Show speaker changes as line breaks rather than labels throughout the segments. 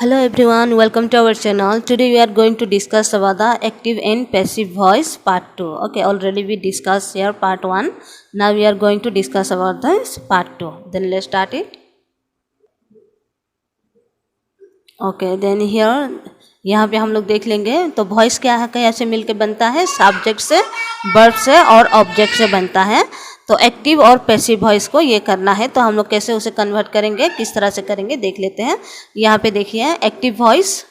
Hello everyone, welcome to our channel. Today we are going to discuss about the active and passive voice part 2. Okay, already we discussed here part 1. Now we are going to discuss about this part 2. Then let's start it. Okay, then here यहाँ पे हम लोग देख लेंगे तो voice क्या है, कैसे मिलके बनता है, सब्जेक्ट से, वर्ब से और ऑब्जेक्ट से बनता है। तो एक्टिव और पैसिव वॉइस को ये करना है, तो हम लोग कैसे उसे कन्वर्ट करेंगे, किस तरह से करेंगे देख लेते हैं। यहाँ पे देखिए एक्टिव वॉइस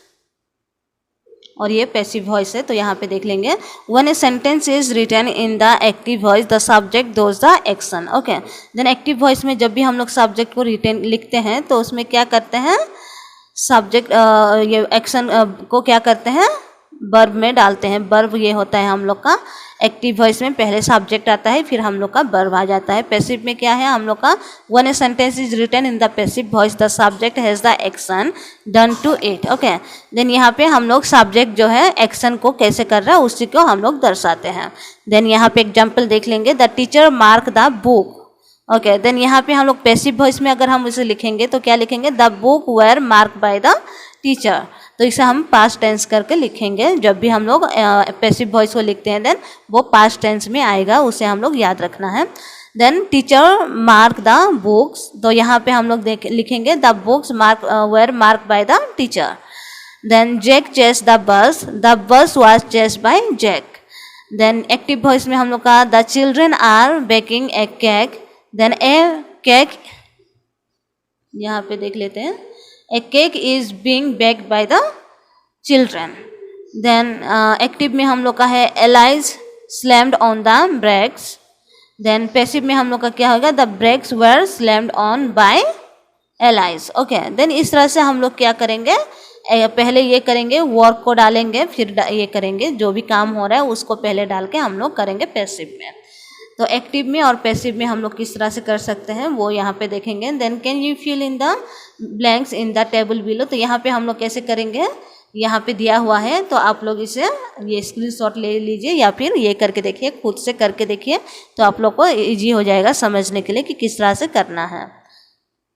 और ये पैसिव वॉइस है, तो यहाँ पे देख लेंगे। When a sentence is written in the active voice the subject does the action. Okay, then active voice में जब भी हम लोग सब्जेक्ट को रिटन लिखते हैं तो उसमें क्या करते हैं, सब्जेक्ट ये एक्शन को क्या करते हैं, वर्ब में डालते हैं। वर्ब ये होता है हम लोग का एक्टिव वॉइस में, पहले सब्जेक्ट आता है फिर हम लोग का वर्ब आ जाता है। पैसिव में क्या है हम लोग का, when a sentence is written in the passive voice the subject has the action done to it. Okay, then यहाँ पे हम लोग सब्जेक्ट जो है एक्शन को कैसे कर रहा है उसी को हम लोग दर्शाते हैं। देन यहाँ पे एग्जाम्पल देख लेंगे, the teacher mark the book. Okay, then यहाँ पे हम लोग पैसिव वॉइस में अगर हम इसे लिखेंगे तो क्या लिखेंगे, the book were mark by the teacher. तो इसे हम पास्ट टेंस करके लिखेंगे। जब भी हम लोग पैसिव वॉइस को लिखते हैं देन वो पास्ट टेंस में आएगा, उसे हम लोग याद रखना है। Then teacher mark the books, तो यहाँ पे हम लोग लिखेंगे the books mark were mark by the teacher. Then Jack chase the bus was chase by Jack. Then active voice में हम लोग का the children are baking a cake. Then a cake, यहाँ पे देख लेते हैं, a cake is being baked by the children. Then active में हम लोग का है Alice slammed on the brakes. Then passive में हम लोग का क्या होगा, the brakes were slammed on by allies. Okay, then इस तरह से हम लोग क्या करेंगे, पहले ये करेंगे वर्क को डालेंगे, फिर ये करेंगे जो भी काम हो रहा है उसको पहले डाल के हम लोग करेंगे पैसिव में। तो एक्टिव में और पैसिव में हम लोग किस तरह से कर सकते हैं वो यहाँ पे देखेंगे। Then can you fill in the blanks in the table below, तो यहाँ पे हम लोग कैसे करेंगे, यहाँ पे दिया हुआ है तो आप लोग इसे ये स्क्रीनशॉट ले लीजिए या फिर ये करके देखिए, खुद से करके देखिए, तो आप लोग को ईजी हो जाएगा समझने के लिए कि किस तरह से करना है।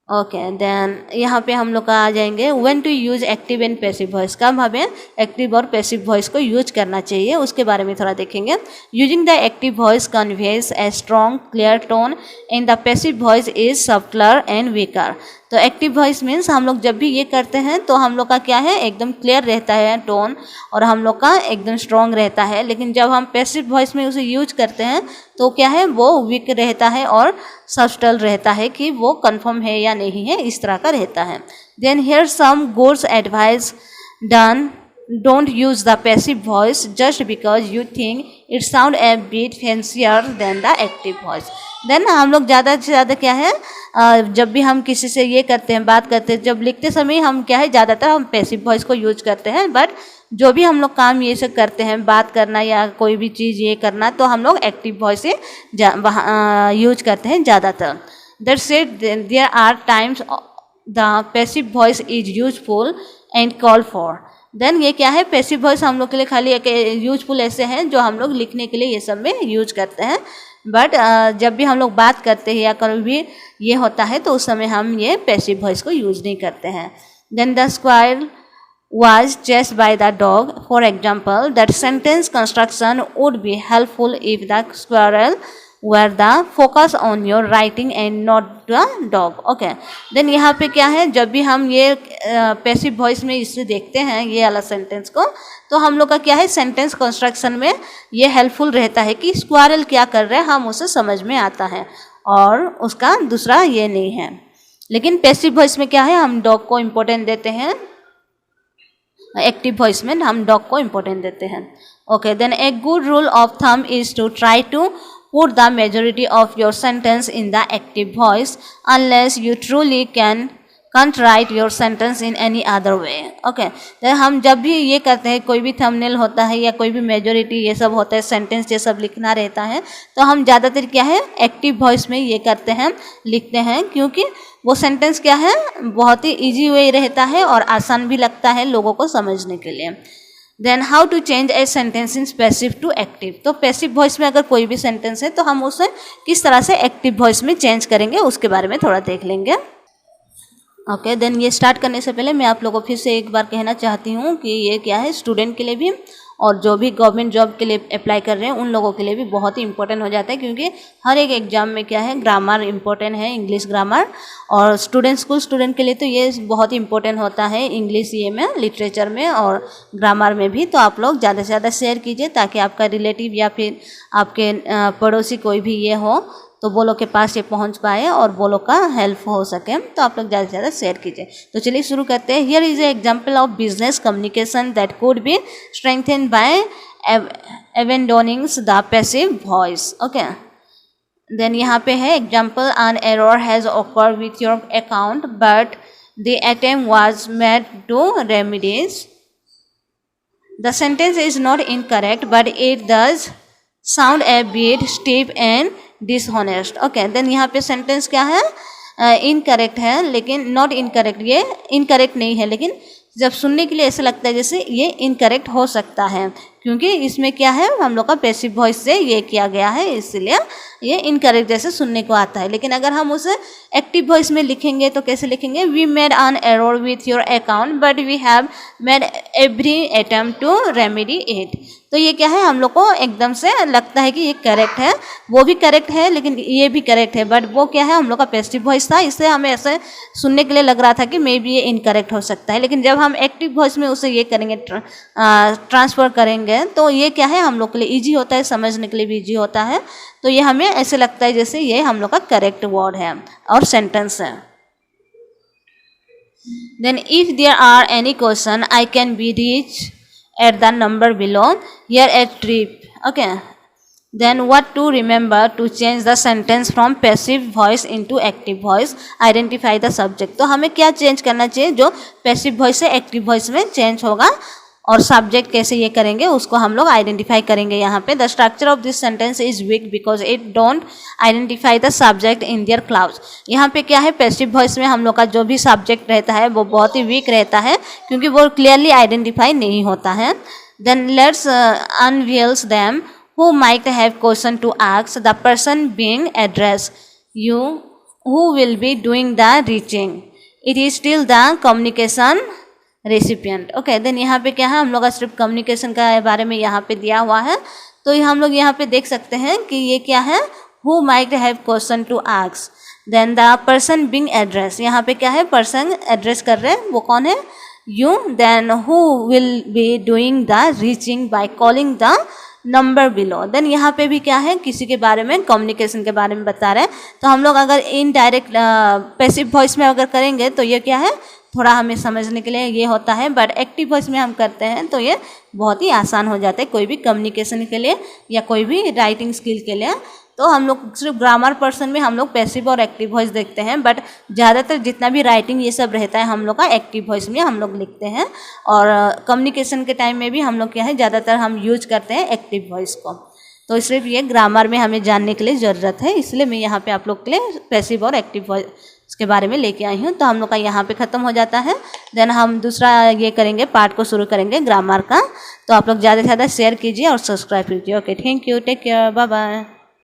ओके, देन यहाँ पे हम लोग का आ जाएंगे when to use active and passive voice, कब हमें एक्टिव और पैसिव वॉइस को यूज करना चाहिए उसके बारे में थोड़ा देखेंगे। Using the active voice conveys a strong clear tone and the passive voice is subtler and weaker. तो एक्टिव वॉइस मीन्स हम लोग जब भी ये करते हैं तो हम लोग का क्या है, एकदम क्लियर रहता है टोन और हम लोग का एकदम स्ट्रॉन्ग रहता है। लेकिन जब हम पैसिव वॉइस में उसे यूज करते हैं तो क्या है, वो वीक रहता है और सब्टल रहता है कि वो कंफर्म है या नहीं है, इस तरह का रहता है। Then here some goods advice done, don't use the passive voice just because you think it sound a bit fancier than the active voice. Then हम लोग ज़्यादा से ज़्यादा क्या है, जब भी हम किसी से ये करते हैं, बात करते हैं, जब लिखते समय हम क्या है ज़्यादातर हम पैसिव वॉइस को यूज करते हैं, बट जो भी हम लोग काम ये सब करते हैं, बात करना या कोई भी चीज़ ये करना, तो हम लोग एक्टिव वॉइस से यूज करते हैं ज़्यादातर। That's it, there are times the passive voice is useful and call for. Then ये क्या है, पैसिव वॉइस हम लोग के लिए खाली एक यूजफुल ऐसे हैं जो हम लोग लिखने के लिए ये सब में यूज करते हैं, बट जब भी हम लोग बात करते हैं या कभी भी ये होता है तो उस समय हम ये पैसिव वॉइस को यूज नहीं करते हैं। Then the square was chased by the dog. For example, that sentence construction would be helpful if the squirrel were the focus on your writing and not the dog. Okay. Then यहाँ पे क्या है, जब भी हम ये passive voice में इसे देखते हैं ये वाला सेंटेंस को, तो हम लोग का क्या है, सेंटेंस कंस्ट्रक्शन में ये हेल्पफुल रहता है कि स्क्वायरल क्या कर रहे हैं हम उसे समझ में आता है, और उसका दूसरा ये नहीं है। लेकिन पैसिव वॉइस में क्या है, हम डॉग को इम्पोर्टेंट देते हैं, एक्टिव वॉइस में हम डॉग को इम्पोर्टेंट देते हैं। Okay, then a good rule of thumb is to try to put the majority of your sentence in the active voice unless you truly can't write your sentence in any other way. Okay, तो हम जब भी ये करते हैं, कोई भी thumbnail होता है या कोई भी मेजोरिटी ये सब होता है, सेंटेंस ये सब लिखना रहता है, तो हम ज़्यादातर क्या है एक्टिव वॉइस में ये करते हैं, लिखते हैं, क्योंकि वो सेंटेंस क्या है बहुत ही ईजी वे रहता है और आसान भी लगता है लोगों को समझने के लिए। Then how to change a sentence in passive to active, तो पैसिव वॉइस में अगर कोई भी सेंटेंस है तो हम उसे किस तरह से एक्टिव वॉइस में चेंज करेंगे उसके बारे में थोड़ा देख लेंगे। ओके देन ये स्टार्ट करने से पहले मैं आप लोगों को फिर से एक बार कहना चाहती हूँ कि ये क्या है, स्टूडेंट के लिए भी और जो भी गवर्नमेंट जॉब के लिए अप्लाई कर रहे हैं उन लोगों के लिए भी बहुत ही इंपॉर्टेंट हो जाता है, क्योंकि हर एक एग्जाम में क्या है, ग्रामर इंपॉर्टेंट है, इंग्लिश ग्रामर। और स्टूडेंट के लिए तो ये बहुत ही इंपॉर्टेंट होता है, इंग्लिश ये में, लिटरेचर में और ग्रामर में भी। तो आप लोग ज़्यादा से ज़्यादा शेयर कीजिए ताकि आपका रिलेटिव या फिर आपके पड़ोसी कोई भी ये हो तो वो लोग के पास ये पहुंच पाए और वो लोग का हेल्प हो सके। तो आप लोग ज़्यादा से ज़्यादा शेयर कीजिए। तो चलिए शुरू करते हैं। Here is a example of business communication that could be strengthened by abandoning the passive voice. Okay then यहाँ पे है example, an error has occurred with your account but the attempt was made to remedies. The sentence is not incorrect but it does sound a bit stiff and dishonest. Okay then यहाँ पे sentence क्या है, incorrect है, लेकिन not incorrect, ये incorrect नहीं है, लेकिन जब सुनने के लिए ऐसा लगता है जैसे ये इनकरेक्ट हो सकता है, क्योंकि इसमें क्या है, हम लोग का पैसिव वॉइस से ये किया गया है, इसलिए ये इनकरेक्ट जैसे सुनने को आता है। लेकिन अगर हम उसे एक्टिव वॉइस में लिखेंगे तो कैसे लिखेंगे, we made an error with your account but we have made every attempt to remedy it. तो ये क्या है, हम लोग को एकदम से लगता है कि ये करेक्ट है, वो भी करेक्ट है, लेकिन ये भी करेक्ट है, बट वो क्या है, हम लोग का पैसिव वॉइस था, इससे हमें ऐसे सुनने के लिए लग रहा था कि मे बी ये इनकरेक्ट हो सकता है। लेकिन जब हम एक्टिव वॉइस में उसे ये करेंगे, ट्रांसफ़र करेंगे, तो ये क्या है, हम लोग के लिए ईजी होता है, समझने के लिए भी ईजी होता है। तो ये हमें ऐसे लगता है जैसे ये हम लोग का करेक्ट वर्ड है और सेंटेंस है। Then if there are any question I can be reach at the number below. Here a trip. Okay then what to remember to change the sentence from passive voice into active voice. Identify the subject. तो हमें क्या change करना चाहिए, जो passive voice से active voice में change होगा, और सब्जेक्ट कैसे ये करेंगे उसको हम लोग आइडेंटिफाई करेंगे। यहाँ पे the structure of this sentence is weak because it don't identify the subject in their clause. यहाँ पे क्या है, पैसिव वॉइस में हम लोग का जो भी सब्जेक्ट रहता है वो बहुत ही वीक रहता है, क्योंकि वो क्लियरली आइडेंटिफाई नहीं होता है। Then let's unveils them who might have question to ask, the person being address, you who will be doing the reaching, it is still the communication recipient. Okay then यहाँ पे क्या है, हम लोग का सिर्फ कम्युनिकेशन का बारे में यहाँ पे दिया हुआ है। तो हम लोग यहाँ पे देख सकते हैं कि ये क्या है, who might have question to ask, then the person being address, यहाँ पे क्या है, पर्सन एड्रेस कर रहे हैं, वो कौन है, you. Then who will be doing the reaching by calling the number below. Then यहाँ पे भी क्या है, किसी के बारे में, कम्युनिकेशन के बारे में बता रहे हैं। तो हम लोग अगर इनडायरेक्ट पैसिव वॉइस में अगर करेंगे तो ये क्या है, थोड़ा हमें समझने के लिए ये होता है, बट एक्टिव वॉइस में हम करते हैं तो ये बहुत ही आसान हो जाता है, कोई भी कम्युनिकेशन के लिए या कोई भी राइटिंग स्किल के लिए। तो हम लोग सिर्फ ग्रामर पर्सन में हम लोग पैसिव और एक्टिव वॉइस देखते हैं, बट ज़्यादातर जितना भी राइटिंग ये सब रहता है हम लोग का एक्टिव वॉइस में हम लोग लिखते हैं, और कम्युनिकेशन के टाइम में भी हम लोग क्या है, ज़्यादातर हम यूज करते हैं एक्टिव वॉइस को। तो सिर्फ ये ग्रामर में हमें जानने के लिए ज़रूरत है, इसलिए मैं यहाँ पे आप लोग के लिए पैसिव और एक्टिव वॉइस के बारे में लेके आई हूँ। तो हम लोग का यहाँ पे ख़त्म हो जाता है। देन हम दूसरा ये करेंगे, पार्ट को शुरू करेंगे ग्रामर का। तो आप लोग ज़्यादा से ज़्यादा शेयर कीजिए और सब्सक्राइब कीजिए। Okay thank you, take care, bye bye.